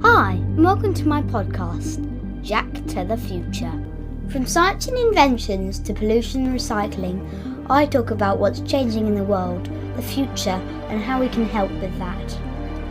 Hi, and welcome to my podcast, Jack to the Future. From science and inventions to pollution and recycling, I talk about what's changing in the world, the future, and how we can help with that.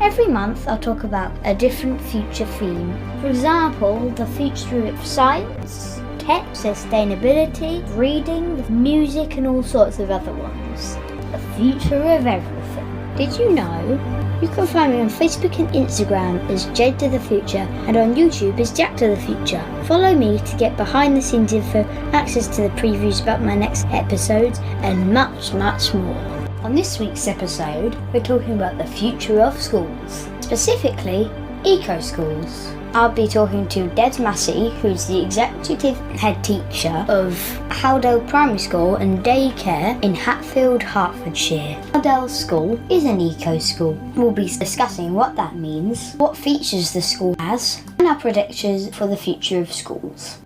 Every month I'll talk about a different future theme. For example, the future of science, tech, sustainability, reading, music, and all sorts of other ones. The future of everything. Did you know? You can find me on Facebook and Instagram as Jed to the Future and on YouTube as Jack to the Future. Follow me to get behind the scenes info, access to the previews about my next episodes and much, much more. On this week's episode, we're talking about the future of schools, specifically eco-schools. I'll be talking to Massey, who's the executive head teacher of Hatfield Primary School and Daycare in Hatfield, Hertfordshire. Hatfield School is an eco-school. We'll be discussing what that means, what features the school has, and our predictions for the future of schools.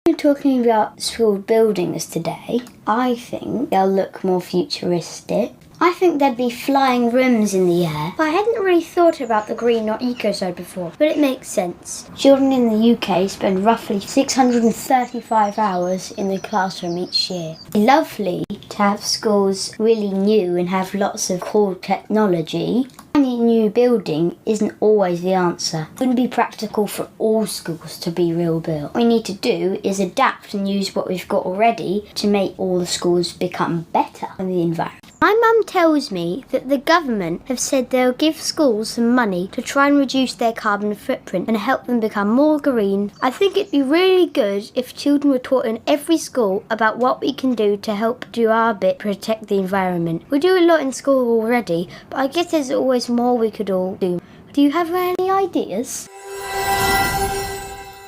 We're talking about school buildings today. I think they'll look more futuristic. I think there'd be flying rooms in the air, but I hadn't really thought about the green or eco side before, but it makes sense. Children in the UK spend roughly 635 hours in the classroom each year. It's lovely to have schools really new and have lots of cool technology. Any new building isn't always the answer. It wouldn't be practical for all schools to be real built. What we need to do is adapt and use what we've got already to make all the schools become better for the environment. My mum tells me that the government have said they'll give schools some money to try and reduce their carbon footprint and help them become more green. I think it'd be really good if children were taught in every school about what we can do to help do our bit to protect the environment. We do a lot in school already, but I guess there's always more we could all do. Do you have any ideas?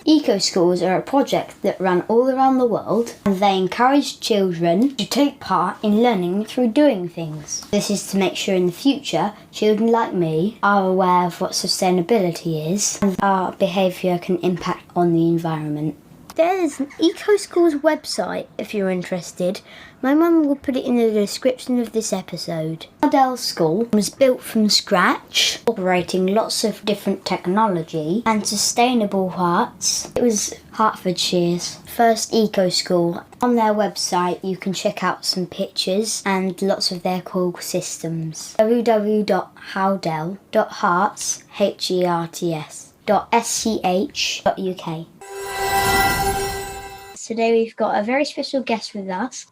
Eco-schools are a project that run all around the world, and they encourage children to take part in learning through doing things. This is to make sure in the future, children like me are aware of what sustainability is and our behaviour can impact on the environment. There's an eco-schools website if you're interested. My mum will put it in the description of this episode. Hatfield School was built from scratch, incorporating lots of different technology and sustainable parts. It was Hertfordshire's first eco-school. On their website you can check out some pictures and lots of their cool systems. www.howdell.uk. Today we've got a very special guest with us,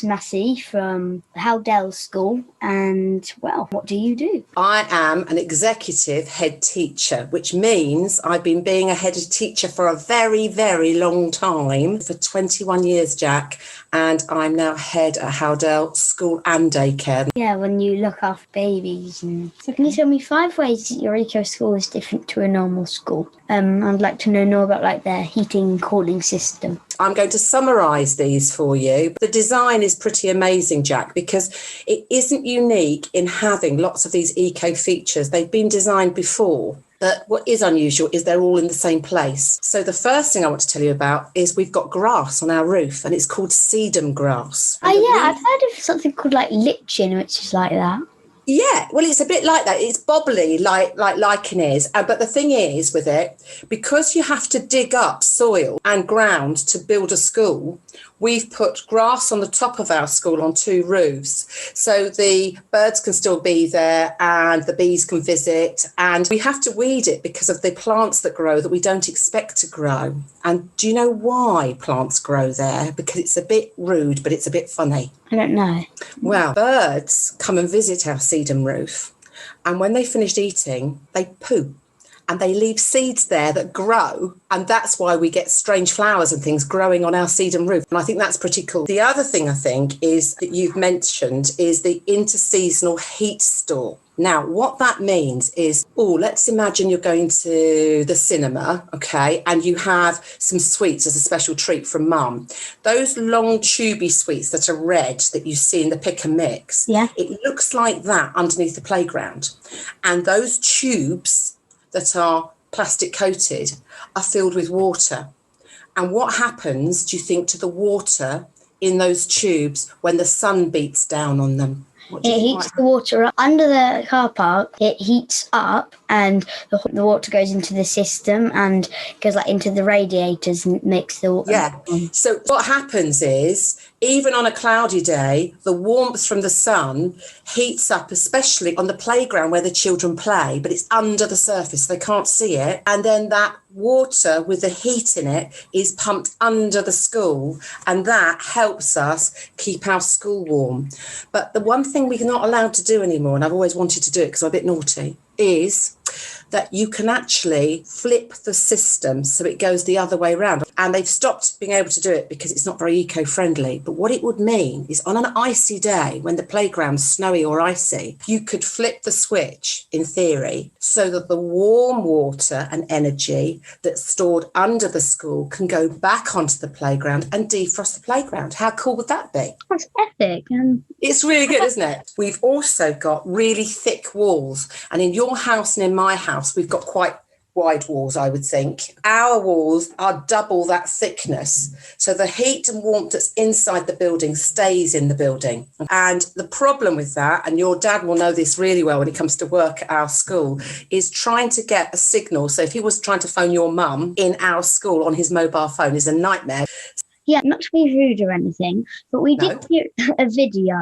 Massey from Hatfield School. And, well, what do you do? I am an executive head teacher, which means I've been being a head teacher for a very, very long time, for 21 years, Jack, and I'm now head at Hatfield School and Daycare. Yeah, when you look after babies. So can you tell me 5 ways that your eco school is different to a normal school? I'd like to know more about their heating and cooling system. I'm going to summarise these for you. The design is pretty amazing, Jack, because it isn't unique in having lots of these eco features. They've been designed before. But what is unusual is they're all in the same place. So the first thing I want to tell you about is we've got grass on our roof, and it's called Sedum Grass. Oh yeah, I've heard of something called lichen, which is like that. Yeah, well, it's a bit like that. It's bobbly, like lichen is. But the thing is with it, because you have to dig up soil and ground to build a school, we've put grass on the top of our school on 2 roofs. So the birds can still be there and the bees can visit. And we have to weed it because of the plants that grow that we don't expect to grow. And do you know why plants grow there? Because it's a bit rude, but it's a bit funny. I don't know. Well, birds come and visit our sedum roof, and when they finished eating, they poo, and they leave seeds there that grow, and that's why we get strange flowers and things growing on our sedum roof. And I think that's pretty cool. The other thing I think is that you've mentioned is the interseasonal heat store. Now, what that means is, let's imagine you're going to the cinema, okay, and you have some sweets as a special treat from mum. Those long tubey sweets that are red that you see in the pick and mix, yeah, it looks like that underneath the playground. And those tubes that are plastic coated are filled with water. And what happens, do you think, to the water in those tubes when the sun beats down on them? It heats the water up under the car park. It heats up and the water goes into the system and goes like into the radiators and makes the water. Yeah. So what happens is, even on a cloudy day, the warmth from the sun heats up, especially on the playground where the children play, but it's under the surface, they can't see it. And then that water with the heat in it is pumped under the school, and that helps us keep our school warm. But the one thing we're not allowed to do anymore, and I've always wanted to do it because I'm a bit naughty, is that you can actually flip the system so it goes the other way around. And they've stopped being able to do it because it's not very eco-friendly. But what it would mean is, on an icy day when the playground's snowy or icy, you could flip the switch, in theory, so that the warm water and energy that's stored under the school can go back onto the playground and defrost the playground. How cool would that be? That's epic. It's really good, isn't it? We've also got really thick walls. And in your house and in my house, we've got quite wide walls, I would think. Our walls are double that thickness. So the heat and warmth that's inside the building stays in the building. And the problem with that, and your dad will know this really well when it comes to work at our school, is trying to get a signal. So if he was trying to phone your mum in our school on his mobile phone is a nightmare. Yeah, not to be rude or anything, but we did hear a video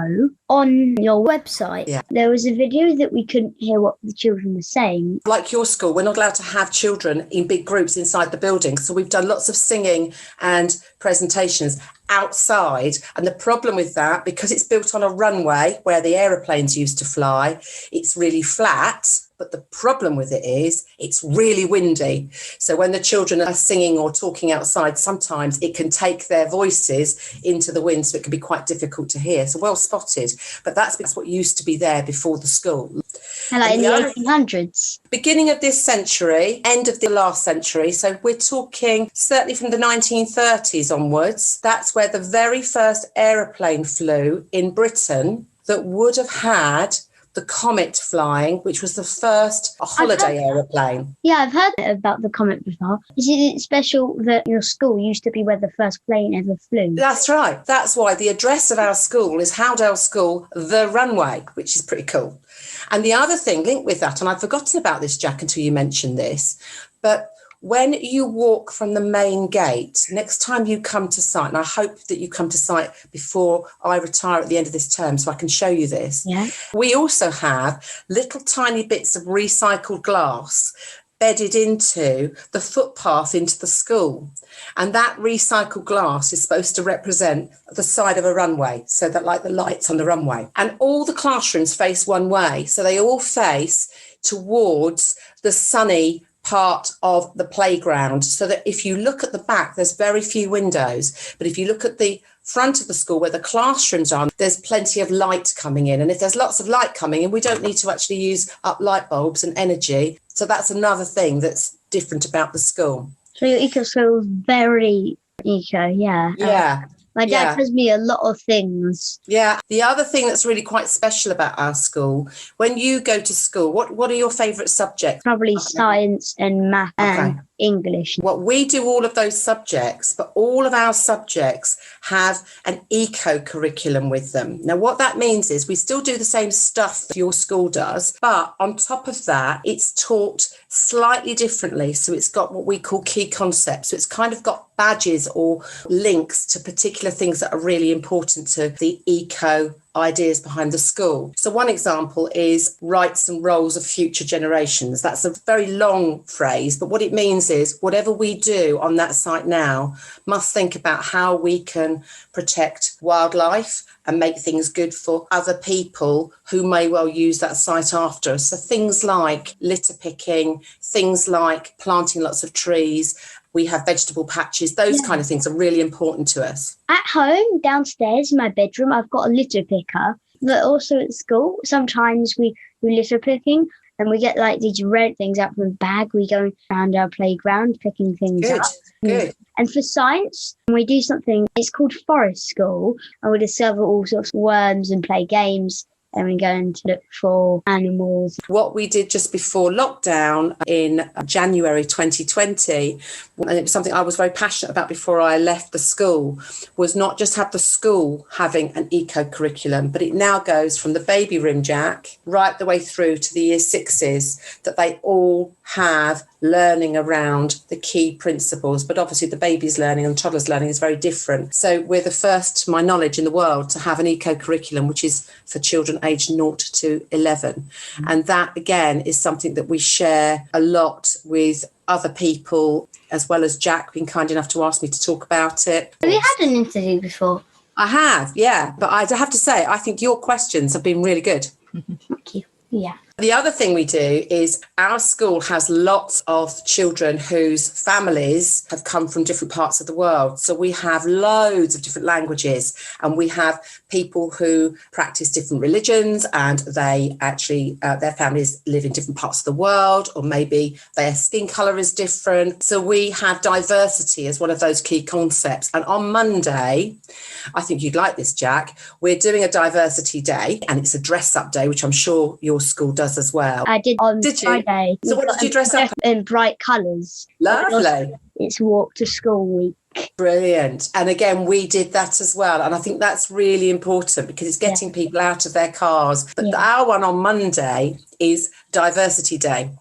on your website. Yeah. There was a video that we couldn't hear what the children were saying. Like your school, we're not allowed to have children in big groups inside the building. So we've done lots of singing and presentations outside. And the problem with that, because it's built on a runway where the aeroplanes used to fly, it's really flat. But the problem with it is it's really windy. So when the children are singing or talking outside, sometimes it can take their voices into the wind, so it can be quite difficult to hear. So well spotted. But that's what used to be there before the school. And like in the 1800s. Beginning of this century, end of the last century. So we're talking certainly from the 1930s onwards. That's where the very first aeroplane flew in Britain that would have had the Comet flying, which was the first holiday aeroplane. Yeah, I've heard about the Comet before. Is it special that your school used to be where the first plane ever flew? That's right. That's why the address of our school is Howdale School, the runway, which is pretty cool. And the other thing linked with that, and I'd forgotten about this, Jack, until you mentioned this, but when you walk from the main gate, next time you come to site, and I hope that you come to site before I retire at the end of this term so I can show you this. Yeah. We also have little tiny bits of recycled glass bedded into the footpath into the school. And that recycled glass is supposed to represent the side of a runway, so that like the lights on the runway. And all the classrooms face one way. So they all face towards the sunny part of the playground, so that if you look at the back, there's very few windows. But if you look at the front of the school where the classrooms are, there's plenty of light coming in. And if there's lots of light coming in, we don't need to actually use up light bulbs and energy. So that's another thing that's different about the school. So your eco school is very eco, yeah. Yeah. My dad tells me a lot of things. Yeah. The other thing that's really quite special about our school, when you go to school, what are your favourite subjects? Probably science and math and English. Well, we do all of those subjects, but all of our subjects have an eco curriculum with them. Now, what that means is we still do the same stuff that your school does, but on top of that, it's taught slightly differently. So it's got what we call key concepts. So it's kind of got badges or links to particular things that are really important to the eco ideas behind the school. So one example is rights and roles of future generations. That's a very long phrase, but what it means is whatever we do on that site now must think about how we can protect wildlife and make things good for other people who may well use that site after us. So things like litter picking, things like planting lots of trees. We have vegetable patches. Those kind of things are really important to us. At home, downstairs in my bedroom, I've got a litter picker. But also at school, sometimes we litter picking and we get like these red things out from the bag. We go around our playground picking things up. Good. And for science, we do something, it's called Forest School, and we discover all sorts of worms and play games. and we're going to look for animals. What we did just before lockdown in January 2020, and it was something I was very passionate about before I left the school, was not just have the school having an eco-curriculum, but it now goes from the baby room, Jack, right the way through to the year sixes, that they all have learning around the key principles. But obviously the baby's learning and toddler's learning is very different. So we're the first, to my knowledge, in the world to have an eco-curriculum, which is for children aged 0 to 11. And that, again, is something that we share a lot with other people, as well as Jack being kind enough to ask me to talk about it. Have you had an interview before? I have, yeah. But I have to say, I think your questions have been really good. Thank you. Yeah. The other thing we do is our school has lots of children whose families have come from different parts of the world. So we have loads of different languages, and we have people who practice different religions, and they actually, their families live in different parts of the world, or maybe their skin colour is different. So we have diversity as one of those key concepts. And on Monday, I think you'd like this, Jack, we're doing a diversity day, and it's a dress up day, which I'm sure your school does as well. I did on Friday. So what did you dress up in? Bright colours. Lovely. It's walk to school week. Brilliant. And again, we did that as well. And I think that's really important because it's getting people out of their cars. But our one on Monday is Diversity Day.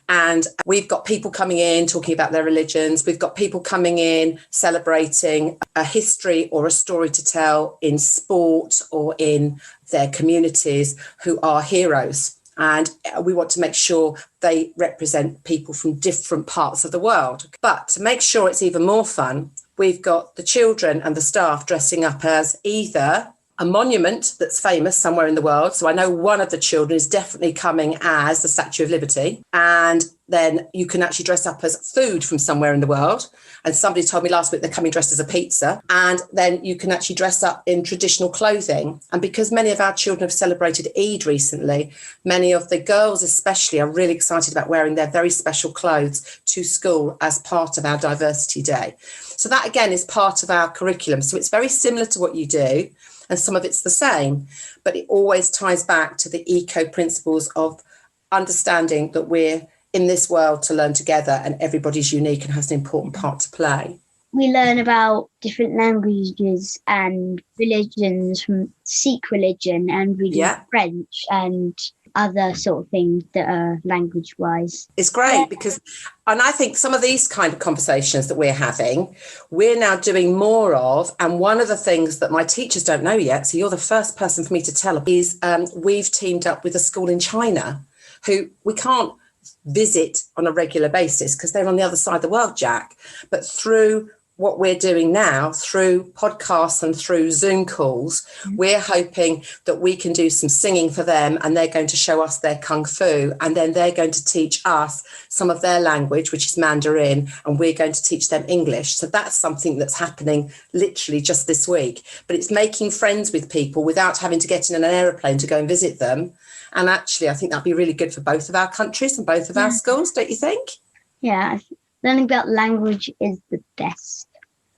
And we've got people coming in talking about their religions. We've got people coming in celebrating a history or a story to tell in sport or in their communities who are heroes. And we want to make sure they represent people from different parts of the world. But to make sure it's even more fun, we've got the children and the staff dressing up as either a monument that's famous somewhere in the world. So I know one of the children is definitely coming as the Statue of Liberty. And then you can actually dress up as food from somewhere in the world. And somebody told me last week they're coming dressed as a pizza. And then you can actually dress up in traditional clothing. And because many of our children have celebrated Eid recently, many of the girls especially are really excited about wearing their very special clothes to school as part of our Diversity Day. So that, again, is part of our curriculum. So it's very similar to what you do, and some of it's the same, but it always ties back to the eco principles of understanding that we're in this world to learn together, and everybody's unique and has an important part to play. We learn about different languages and religions, from Sikh religion, and we do French and other sort of things that are language-wise. It's great because, and I think some of these kind of conversations that we're having, we're now doing more of. And one of the things that my teachers don't know yet, so you're the first person for me to tell, is we've teamed up with a school in China who we can't visit on a regular basis because they're on the other side of the world, Jack. But through what we're doing now, through podcasts and through Zoom calls, we're hoping that we can do some singing for them, and they're going to show us their kung fu, and then they're going to teach us some of their language, which is Mandarin, and we're going to teach them English. So that's something that's happening literally just this week. But it's making friends with people without having to get in an aeroplane to go and visit them. And actually, I think that'd be really good for both of our countries and both of our schools, don't you think? Yeah, learning about language is the best.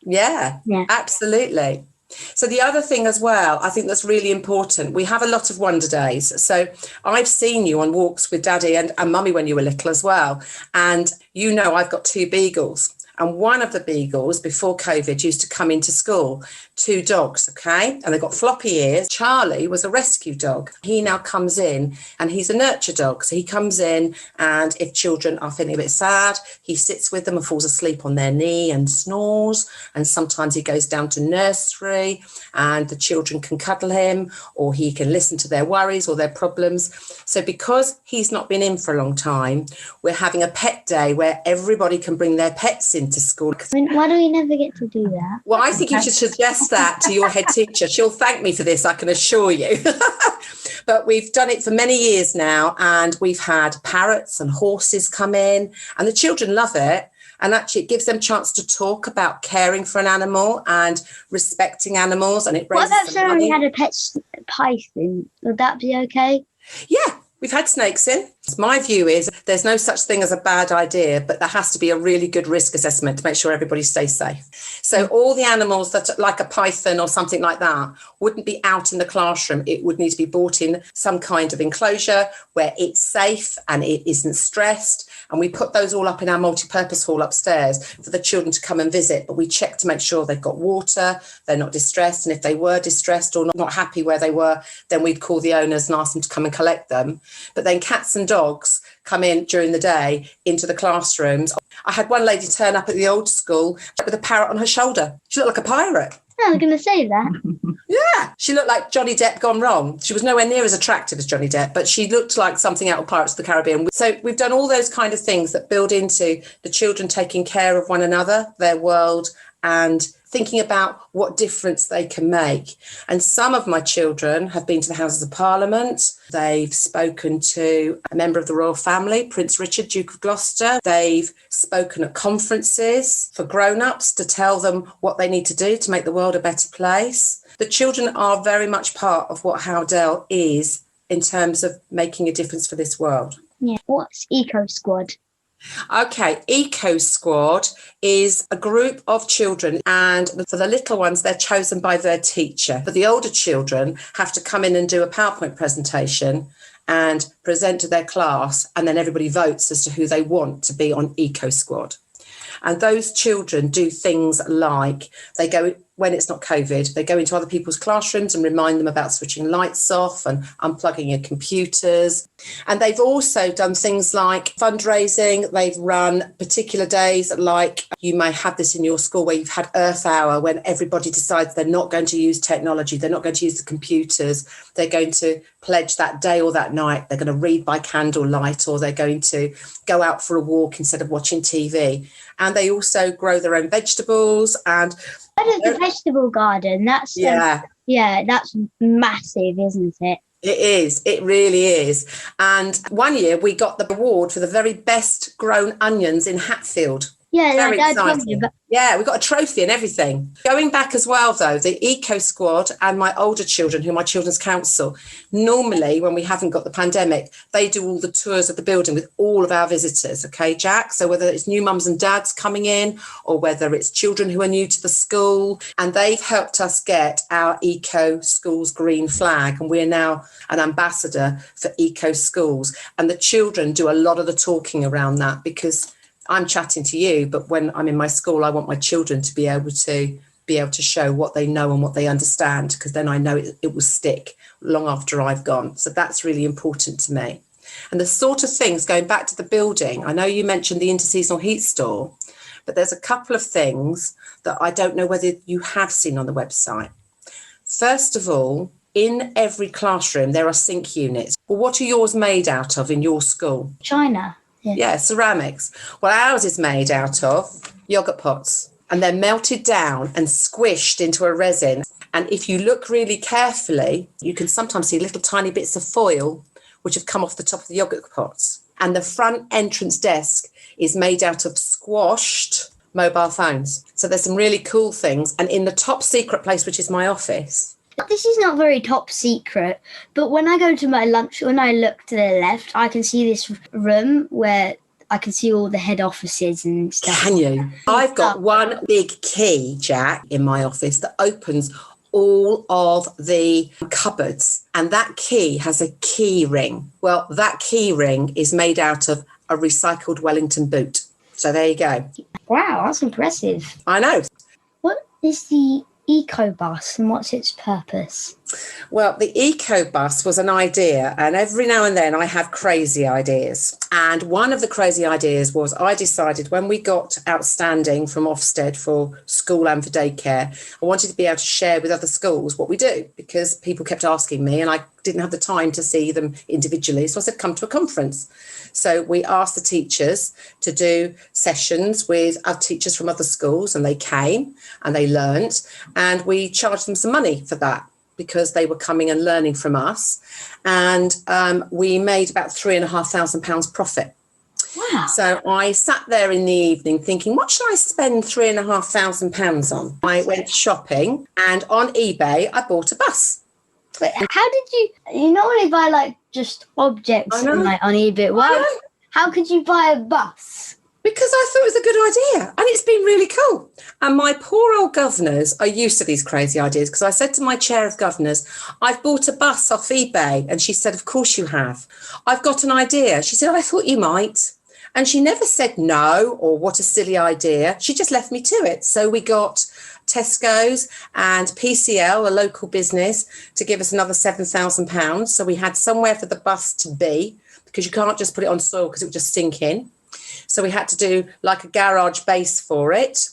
Yeah, absolutely. So the other thing as well, I think that's really important, we have a lot of Wonder Days. So I've seen you on walks with Daddy and Mummy when you were little as well. And you know I've got 2 beagles. And one of the beagles before COVID used to come into school, 2 dogs, okay? And they've got floppy ears. Charlie was a rescue dog. He now comes in and he's a nurture dog. So he comes in, and if children are feeling a bit sad, he sits with them and falls asleep on their knee and snores. And sometimes he goes down to nursery and the children can cuddle him, or he can listen to their worries or their problems. So because he's not been in for a long time, we're having a pet day where everybody can bring their pets into school. Why do we never get to do that? Well, I think you should suggest that to your head teacher. She'll thank me for this, I can assure you. But we've done it for many years now, and we've had parrots and horses come in, and the children love it. And actually it gives them a chance to talk about caring for an animal and respecting animals, and it raises What about if we had a pet python? Would that be okay? Yeah, we've had snakes in. My view is there's no such thing as a bad idea, but there has to be a really good risk assessment to make sure everybody stays safe. So all the animals that, like a python or something like that, wouldn't be out in the classroom. It would need to be brought in some kind of enclosure where it's safe and it isn't stressed. And we put those all up in our multi-purpose hall upstairs for the children to come and visit. But we check to make sure they've got water, they're not distressed. And if they were distressed or not happy where they were, then we'd call the owners and ask them to come and collect them. But then cats and dogs come in during the day into the classrooms. I had one lady turn up at the old school with a parrot on her shoulder. She looked like a pirate. I was going to say that. Yeah, she looked like Johnny Depp gone wrong. She was nowhere near as attractive as Johnny Depp, but she looked like something out of Pirates of the Caribbean. So we've done all those kind of things that build into the children taking care of one another, their world, and thinking about what difference they can make. And some of my children have been to the Houses of Parliament. They've spoken to a member of the royal family, Prince Richard, Duke of Gloucester. They've spoken at conferences for grown-ups to tell them what they need to do to make the world a better place. The children are very much part of what Howdell is in terms of making a difference for this world. Yeah. What's Eco Squad? Okay, Eco Squad is a group of children, and for the little ones, they're chosen by their teacher. But the older children have to come in and do a PowerPoint presentation and present to their class, and then everybody votes as to who they want to be on Eco Squad. And those children do things like they go, when it's not COVID, they go into other people's classrooms and remind them about switching lights off and unplugging your computers. And they've also done things like fundraising. They've run particular days, like you may have this in your school where you've had Earth Hour, when everybody decides they're not going to use technology, they're not going to use the computers, they're going to pledge that day or that night, they're going to read by candlelight, or they're going to go out for a walk instead of watching TV. And they also grow their own vegetables. And What is the vegetable garden? That's that's massive, isn't it? It is. It really is. And one year we got the award for the very best grown onions in Hatfield. Yeah, Very I told exciting. you. But Yeah, we got a trophy and everything. Going back as well, though, the Eco Squad and my older children, who are my children's council, normally when we haven't got the pandemic, they do all the tours of the building with all of our visitors. Okay, Jack? So whether it's new mums and dads coming in or whether it's children who are new to the school, and they've helped us get our Eco Schools green flag. And we're now an ambassador for Eco Schools. And the children do a lot of the talking around that, because I'm chatting to you, but when I'm in my school, I want my children to be able to show what they know and what they understand, because then I know it will stick long after I've gone. So that's really important to me. And the sort of things, going back to the building, I know you mentioned the interseasonal heat store, but there's a couple of things that I don't know whether you have seen on the website. First of all, in every classroom, there are sink units. Well, what are yours made out of in your school? China. Yeah, ceramics. Well, ours is made out of yogurt pots, and they're melted down and squished into a resin. And if you look really carefully, you can sometimes see little tiny bits of foil which have come off the top of the yogurt pots. And the front entrance desk is made out of squashed mobile phones. So there's some really cool things. And in the top secret place, which is my office, This is not very top secret, but when I go to my lunch, when I look to the left, I can see this room where I can see all the head offices and stuff. Can you? I've got one big key, Jack, in my office that opens all of the cupboards, and that key has a key ring. Well, that key ring is made out of a recycled Wellington boot. So there you go. Wow, that's impressive. I know. What is the Eco Bus and what's its purpose? Well, the Eco Bus was an idea, and every now and then I have crazy ideas. And one of the crazy ideas was I decided when we got outstanding from Ofsted for school and for daycare, I wanted to be able to share with other schools what we do, because people kept asking me and I didn't have the time to see them individually. So I said, come to a conference. So we asked the teachers to do sessions with other teachers from other schools, and they came and they learned, and we charged them some money for that, because they were coming and learning from us. And we made about £3,500 profit. Wow. So I sat there in the evening thinking, what should I spend £3,500 on? I went shopping, and on eBay, I bought a bus. But how did you normally buy like just objects on eBay? How could you buy a bus? Because I thought it was a good idea, and it's been really cool. And my poor old governors are used to these crazy ideas, because I said to my chair of governors, I've bought a bus off eBay. And she said, of course you have. I've got an idea. She said, I thought you might. And she never said no or what a silly idea. She just left me to it. So we got Tesco's and PCL, a local business, to give us another £7,000. So we had somewhere for the bus to be, because you can't just put it on soil because it would just sink in. So we had to do like a garage base for it.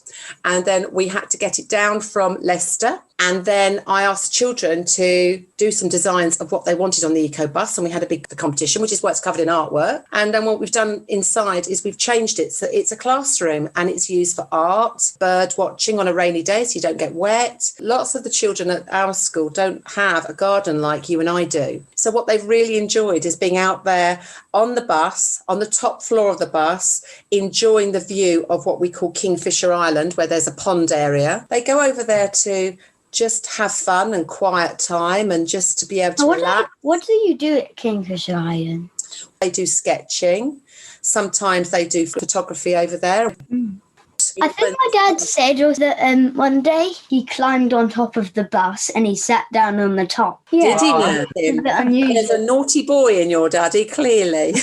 And then we had to get it down from Leicester. And then I asked the children to do some designs of what they wanted on the eco bus. And we had a big competition, which is what's covered in artwork. And then what we've done inside is we've changed it. So it's a classroom, and it's used for art, bird watching on a rainy day so you don't get wet. Lots of the children at our school don't have a garden like you and I do. So what they've really enjoyed is being out there on the bus, on the top floor of the bus, enjoying the view of what we call Kingfisher Island, where there's a pond area. They go over there to just have fun and quiet time, and just to be able to relax. What do you do at Kingfisher Island? They do sketching. Sometimes they do photography over there. I think my dad said that one day he climbed on top of the bus and he sat down on the top. Yeah. Did he know? It's a bit unusual. There's a naughty boy in your daddy, clearly.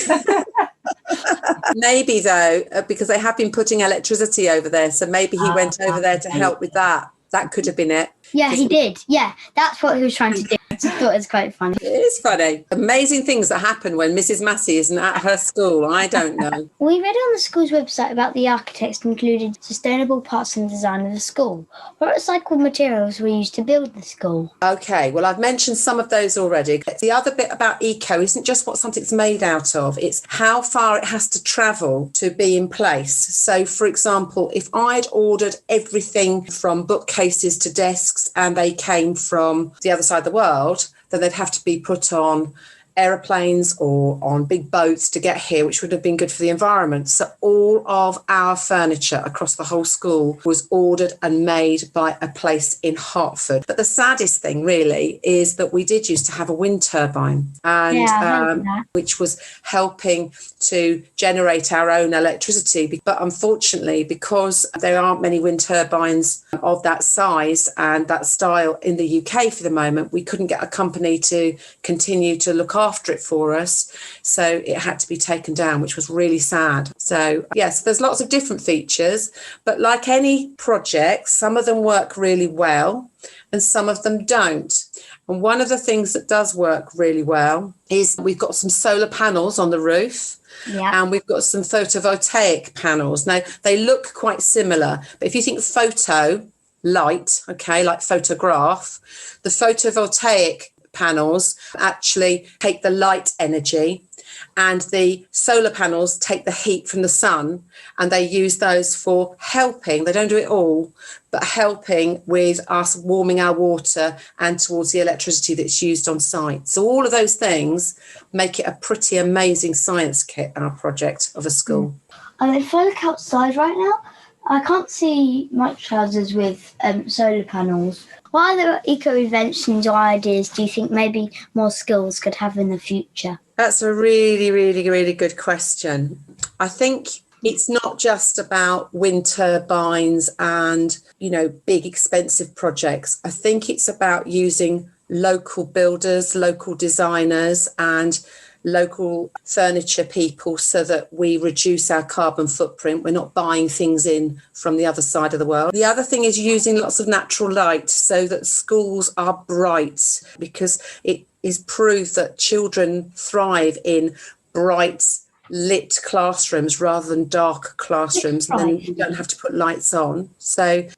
Maybe, though, because they have been putting electricity over there, so maybe he went over there to help with that. That could have been it. Yeah, he did. Yeah, that's what he was trying to do. I just thought it was quite funny. It is funny. Amazing things that happen when Mrs. Massey isn't at her school. I don't know. We read on the school's website about the architects included sustainable parts in the design of the school. What recycled materials were used to build the school? Okay, well, I've mentioned some of those already. The other bit about eco isn't just what something's made out of, it's how far it has to travel to be in place. So, for example, if I'd ordered everything from bookcases to desks and they came from the other side of the world, then they'd have to be put on aeroplanes or on big boats to get here, which would have been good for the environment. So all of our furniture across the whole school was ordered and made by a place in Hertford. But the saddest thing really is that we did used to have a wind turbine, and which was helping to generate our own electricity. But unfortunately, because there aren't many wind turbines of that size and that style in the UK for the moment, we couldn't get a company to continue to look after it for us. So it had to be taken down, which was really sad. So yes, there's lots of different features, but like any project, some of them work really well and some of them don't. And one of the things that does work really well is we've got some solar panels on the roof. Yeah. And we've got some photovoltaic panels. Now, they look quite similar, but if you think photo, light, okay, like photograph, the photovoltaic panels actually take the light energy, and the solar panels take the heat from the sun, and they use those for helping. They don't do it all, but helping with us warming our water and towards the electricity that's used on site. So all of those things make it a pretty amazing science kit, our project of a school. If I look outside right now, I can't see much houses with solar panels. What other eco-inventions or ideas do you think maybe more schools could have in the future? That's a really, really, really good question. I think it's not just about wind turbines and, big expensive projects. I think it's about using local builders, local designers and local furniture people so that we reduce our carbon footprint. We're not buying things in from the other side of the world. The other thing is using lots of natural light so that schools are bright, because it is proved that children thrive in bright lit classrooms rather than dark classrooms. And then you don't have to put lights on. So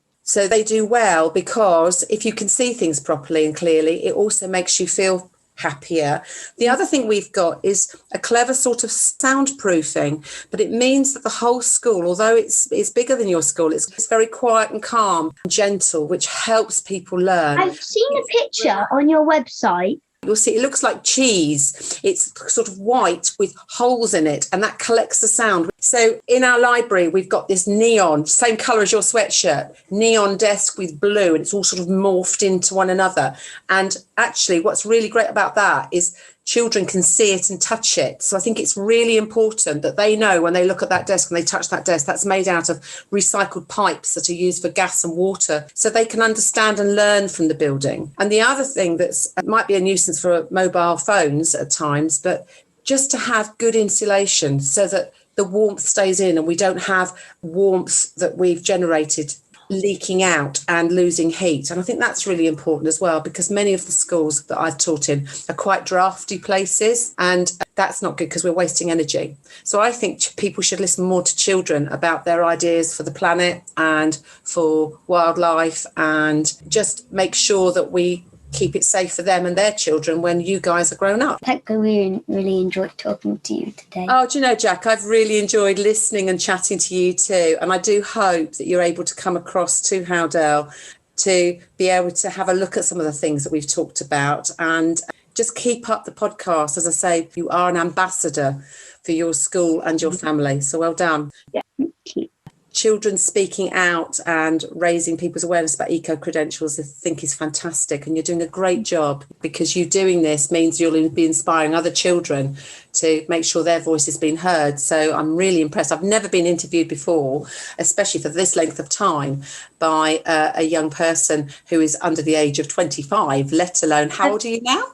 they do well, because if you can see things properly and clearly, it also makes you feel happier. The other thing we've got is a clever sort of soundproofing, but it means that the whole school, although it's bigger than your school, it's very quiet and calm and gentle, which helps people learn. I've seen a picture on your website you'll see it looks like cheese. It's sort of white with holes in it, and that collects the sound. So in our library, we've got this neon, same colour as your sweatshirt, neon desk with blue, and it's all sort of morphed into one another. And actually, what's really great about that is children can see it and touch it. So I think it's really important that they know when they look at that desk and they touch that desk, that's made out of recycled pipes that are used for gas and water, so they can understand and learn from the building. And the other thing that's might be a nuisance for mobile phones at times, but just to have good insulation so that the warmth stays in and we don't have warmth that we've generated leaking out and losing heat. And I think that's really important as well, because many of the schools that I've taught in are quite drafty places, and that's not good because we're wasting energy. So I think people should listen more to children about their ideas for the planet and for wildlife, and just make sure that we keep it safe for them and their children when you guys are grown up. I really enjoyed talking to you today. Oh, do you know, Jack, I've really enjoyed listening and chatting to you too. And I do hope that you're able to come across to Howdale to be able to have a look at some of the things that we've talked about, and just keep up the podcast. As I say, you are an ambassador for your school and your family. So well done. Yeah, thank you. Children speaking out and raising people's awareness about eco-credentials, I think, is fantastic, and you're doing a great job, because you doing this means you'll be inspiring other children to make sure their voice is being heard. So I'm really impressed. I've never been interviewed before, especially for this length of time, by a young person who is under the age of 25, let alone, how old are you now?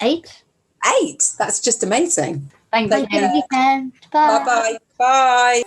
8. 8. That's just amazing. Thank you. Bye. Bye-bye. Bye.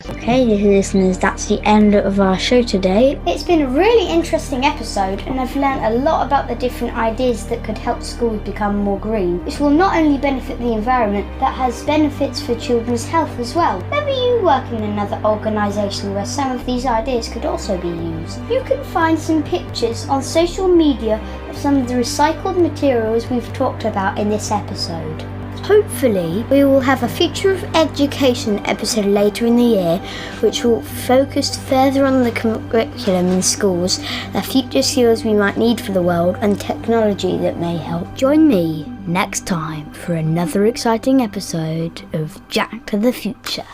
Okay, listeners, that's the end of our show today. It's been a really interesting episode, and I've learned a lot about the different ideas that could help schools become more green, which will not only benefit the environment, but has benefits for children's health as well. Maybe you work in another organisation where some of these ideas could also be used. You can find some pictures on social media of some of the recycled materials we've talked about in this episode. Hopefully, we will have a Future of Education episode later in the year, which will focus further on the curriculum in schools, the future skills we might need for the world, and technology that may help. Join me next time for another exciting episode of Jack to the Future.